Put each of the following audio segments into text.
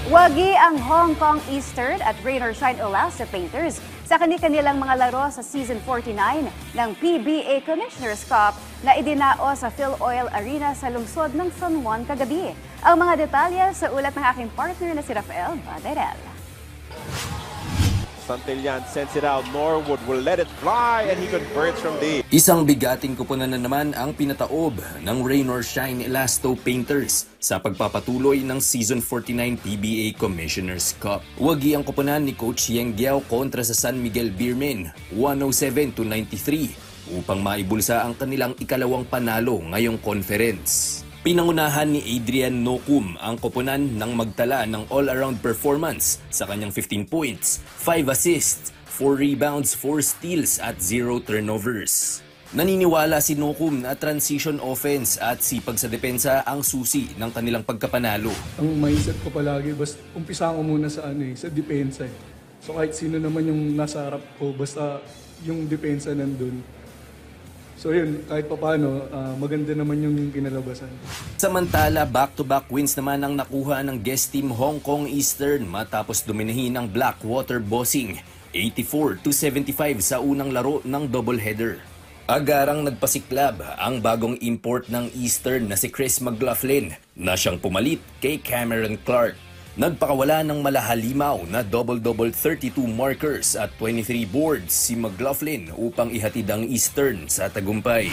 Wagi ang Hong Kong Eastern at Rain or Shine Elasto Painters sa kanilang mga laro sa Season 49 ng PBA Commissioner's Cup na idinao sa Philoil Arena sa lungsod ng San Juan kagabi. Ang mga detalye sa ulat ng aking partner na si Rafael Baderel. Santillan sends it out. Norwood will let it fly and he converts from deep. Isang bigating kuponan na naman ang pinataob ng Rain or Shine Elasto Painters sa pagpapatuloy ng Season 49 PBA Commissioner's Cup. Wagi ang kuponan ni Coach Yeng Giao kontra sa San Miguel Beermen 107-93 upang maibulsa ang kanilang ikalawang panalo ngayong conference. Pinangunahan ni Adrian Nocum ang koponan ng magtala ng all-around performance sa kanyang 15 points, 5 assists, 4 rebounds, 4 steals at 0 turnovers. Naniniwala si Nocum na transition offense at sipag sa depensa ang susi ng kanilang pagkapanalo. Ang mindset ko palagi, basta umpisa ko muna sa sa depensa. So kahit sino naman yung nasa harap ko, basta yung depensa nandun. So yun, kahit papaano, maganda naman yung kinalabasan. Samantala, back-to-back wins naman ang nakuha ng guest team Hong Kong Eastern matapos dominahin ng Blackwater Bossing 84-75 sa unang laro ng doubleheader. Agarang nagpasiklab ang bagong import ng Eastern na si Chris McLaughlin na siyang pumalit kay Cameron Clark. Nagpakawala ng malahalimaw na double-double 32 markers at 23 boards si McLaughlin upang ihatid ang Eastern sa tagumpay.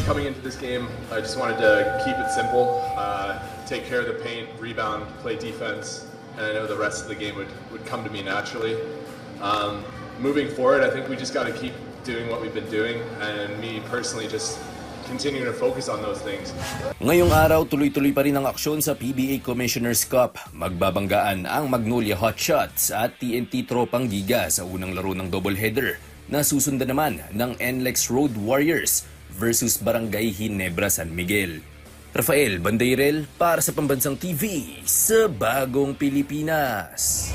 Coming into this game, I just wanted to keep it simple, take care of the paint, rebound, play defense, and I know the rest of the game would come to me naturally. Moving forward, I think we just got to keep doing what we've been doing, and me personally just continue to focus on those things. Ngayong araw, tuloy-tuloy pa rin ang aksyon sa PBA Commissioner's Cup. Magbabanggaan ang Magnolia Hotshots at TNT Tropang Giga sa unang laro ng doubleheader na susundan naman ng NLEX Road Warriors versus Barangay Ginebra San Miguel. Rafael Baderel para sa Pambansang TV sa Bagong Pilipinas.